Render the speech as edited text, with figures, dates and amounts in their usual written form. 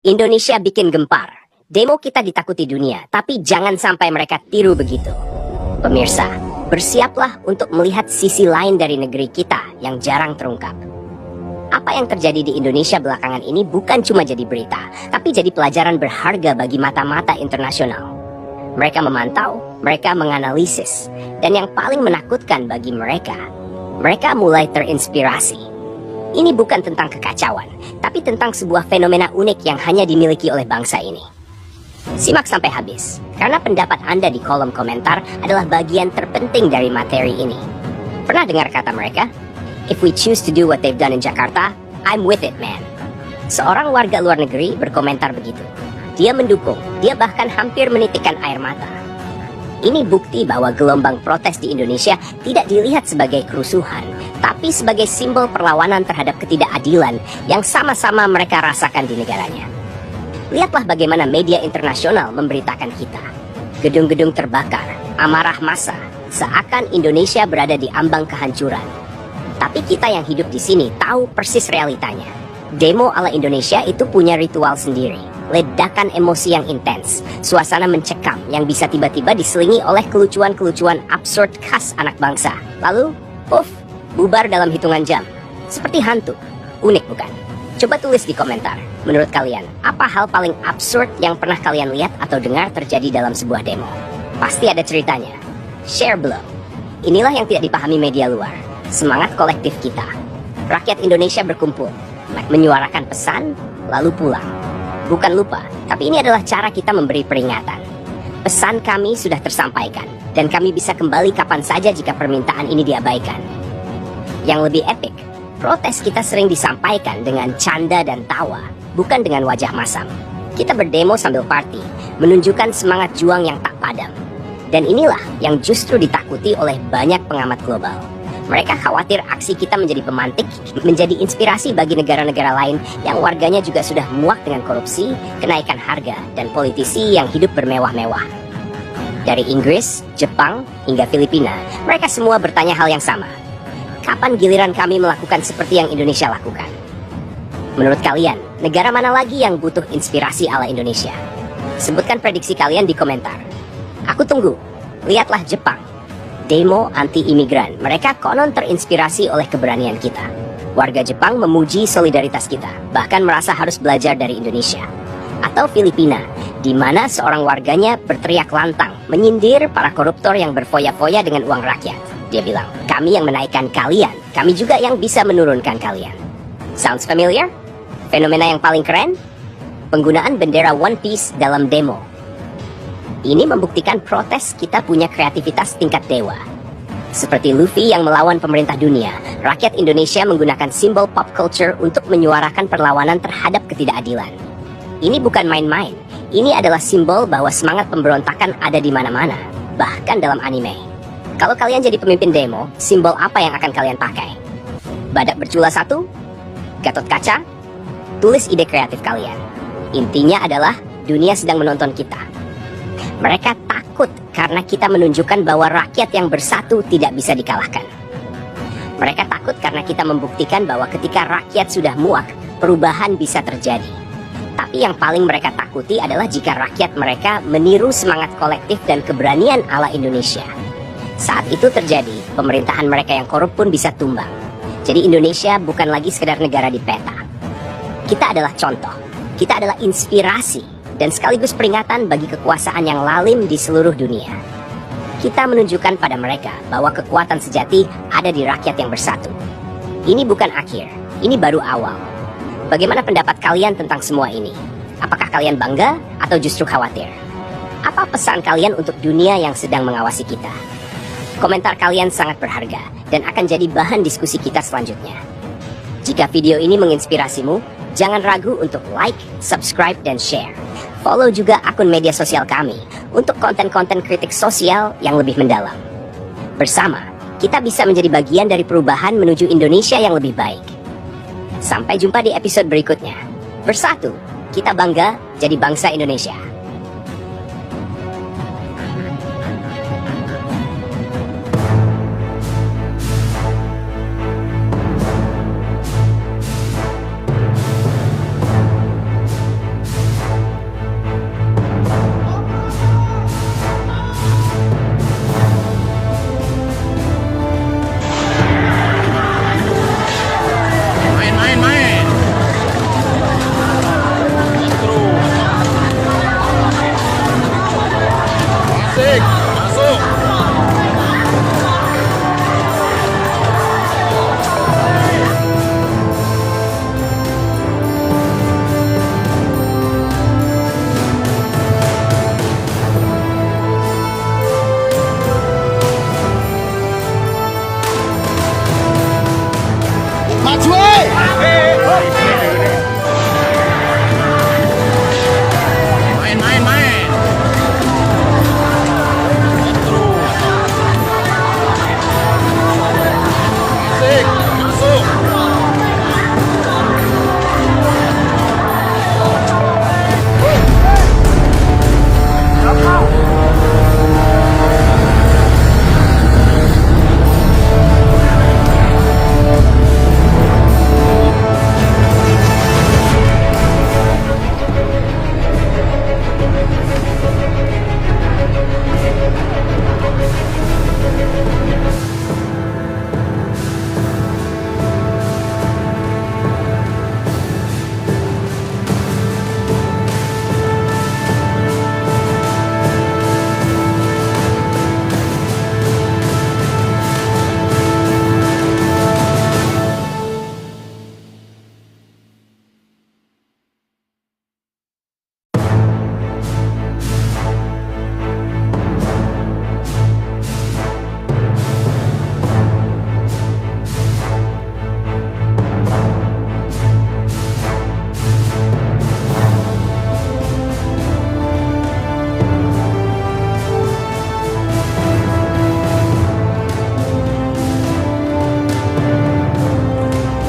Indonesia bikin gempar. Demo kita ditakuti dunia, tapi jangan sampai mereka tiru begitu. Pemirsa, bersiaplah untuk melihat sisi lain dari negeri kita yang jarang terungkap. Apa yang terjadi di Indonesia belakangan ini bukan cuma jadi berita, tapi jadi pelajaran berharga bagi mata-mata internasional. Mereka memantau, mereka menganalisis, dan yang paling menakutkan bagi mereka mulai terinspirasi. Ini bukan tentang kekacauan, tapi tentang sebuah fenomena unik yang hanya dimiliki oleh bangsa ini. Simak sampai habis, karena pendapat Anda di kolom komentar adalah bagian terpenting dari materi ini. Pernah dengar kata mereka? If we choose to do what they've done in Jakarta, I'm with it, man. Seorang warga luar negeri berkomentar begitu. Dia mendukung, dia bahkan hampir menitikkan air mata. Ini bukti bahwa gelombang protes di Indonesia tidak dilihat sebagai kerusuhan, tapi sebagai simbol perlawanan terhadap ketidakadilan yang sama-sama mereka rasakan di negaranya. Lihatlah bagaimana media internasional memberitakan kita. Gedung-gedung terbakar, amarah massa, seakan Indonesia berada di ambang kehancuran. Tapi kita yang hidup di sini tahu persis realitanya. Demo ala Indonesia itu punya ritual sendiri. Ledakan emosi yang intens, suasana mencekam yang bisa tiba-tiba diselingi oleh kelucuan-kelucuan absurd khas anak bangsa. Lalu, puff, bubar dalam hitungan jam. Seperti hantu. Unik bukan? Coba tulis di komentar. Menurut kalian, apa hal paling absurd yang pernah kalian lihat atau dengar terjadi dalam sebuah demo? Pasti ada ceritanya. Share below. Inilah yang tidak dipahami media luar. Semangat kolektif kita. Rakyat Indonesia berkumpul, menyuarakan pesan, lalu pulang. Bukan lupa, tapi ini adalah cara kita memberi peringatan. Pesan kami sudah tersampaikan, dan kami bisa kembali kapan saja jika permintaan ini diabaikan. Yang lebih epik, protes kita sering disampaikan dengan canda dan tawa, bukan dengan wajah masam. Kita berdemo sambil party, menunjukkan semangat juang yang tak padam. Dan inilah yang justru ditakuti oleh banyak pengamat global. Mereka khawatir aksi kita menjadi pemantik, menjadi inspirasi bagi negara-negara lain yang warganya juga sudah muak dengan korupsi, kenaikan harga, dan politisi yang hidup bermewah-mewah. Dari Inggris, Jepang, hingga Filipina, mereka semua bertanya hal yang sama. Kapan giliran kami melakukan seperti yang Indonesia lakukan? Menurut kalian, negara mana lagi yang butuh inspirasi ala Indonesia? Sebutkan prediksi kalian di komentar. Aku tunggu. Lihatlah Jepang. Demo anti-imigran, mereka konon terinspirasi oleh keberanian kita. Warga Jepang memuji solidaritas kita, bahkan merasa harus belajar dari Indonesia. Atau Filipina, di mana seorang warganya berteriak lantang, menyindir para koruptor yang berfoya-foya dengan uang rakyat. Dia bilang, kami yang menaikkan kalian, kami juga yang bisa menurunkan kalian. Sounds familiar? Fenomena yang paling keren? Penggunaan bendera One Piece dalam demo. Ini membuktikan protes kita punya kreativitas tingkat dewa. Seperti Luffy yang melawan pemerintah dunia, rakyat Indonesia menggunakan simbol pop culture untuk menyuarakan perlawanan terhadap ketidakadilan. Ini bukan main-main. Ini adalah simbol bahwa semangat pemberontakan ada di mana-mana, bahkan dalam anime. Kalau kalian jadi pemimpin demo, simbol apa yang akan kalian pakai? Badak bercula 1? Gatot Kaca? Tulis ide kreatif kalian. Intinya adalah dunia sedang menonton kita. Mereka takut karena kita menunjukkan bahwa rakyat yang bersatu tidak bisa dikalahkan. Mereka takut karena kita membuktikan bahwa ketika rakyat sudah muak, perubahan bisa terjadi. Tapi yang paling mereka takuti adalah jika rakyat mereka meniru semangat kolektif dan keberanian ala Indonesia. Saat itu terjadi, pemerintahan mereka yang korup pun bisa tumbang. Jadi Indonesia bukan lagi sekedar negara di peta. Kita adalah contoh, kita adalah inspirasi, dan sekaligus peringatan bagi kekuasaan yang lalim di seluruh dunia. Kita menunjukkan pada mereka bahwa kekuatan sejati ada di rakyat yang bersatu. Ini bukan akhir, ini baru awal. Bagaimana pendapat kalian tentang semua ini? Apakah kalian bangga atau justru khawatir? Apa pesan kalian untuk dunia yang sedang mengawasi kita? Komentar kalian sangat berharga dan akan jadi bahan diskusi kita selanjutnya. Jika video ini menginspirasimu, jangan ragu untuk like, subscribe, dan share. Follow juga akun media sosial kami untuk konten-konten kritik sosial yang lebih mendalam. Bersama, kita bisa menjadi bagian dari perubahan menuju Indonesia yang lebih baik. Sampai jumpa di episode berikutnya. Bersatu, kita bangga jadi bangsa Indonesia.